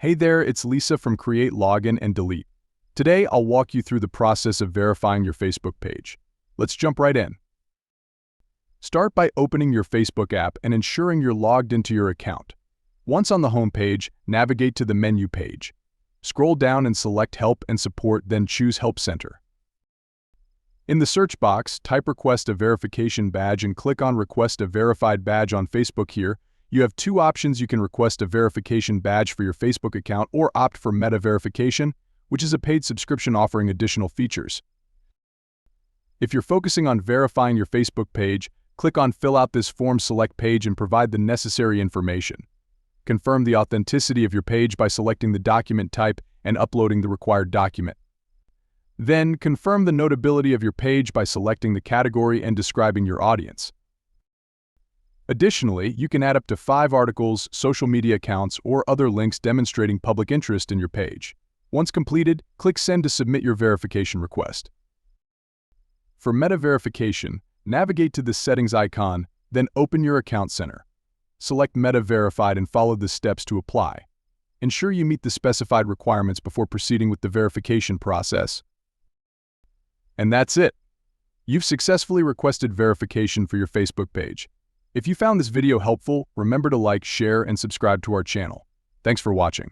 Hey there, it's Lisa from Create Login and Delete. Today, I'll walk you through the process of verifying your Facebook page. Let's jump right in. Start by opening your Facebook app and ensuring you're logged into your account. Once on the home page, navigate to the menu page. Scroll down and select Help and Support, then choose Help Center. In the search box, type Request a Verification Badge and click on Request a Verified Badge on Facebook. Here, you have two options. You can request a verification badge for your Facebook account or opt for Meta Verification, which is a paid subscription offering additional features. If you're focusing on verifying your Facebook page, click on Fill out this form, select Page, and provide the necessary information. Confirm the authenticity of your page by selecting the document type and uploading the required document. Then, confirm the notability of your page by selecting the category and describing your audience. Additionally, you can add up to 5 articles, social media accounts, or other links demonstrating public interest in your page. Once completed, click Send to submit your verification request. For Meta Verification, navigate to the Settings icon, then open your Account Center. Select Meta Verified and follow the steps to apply. Ensure you meet the specified requirements before proceeding with the verification process. And that's it. You've successfully requested verification for your Facebook page. If you found this video helpful, remember to like, share, and subscribe to our channel. Thanks for watching.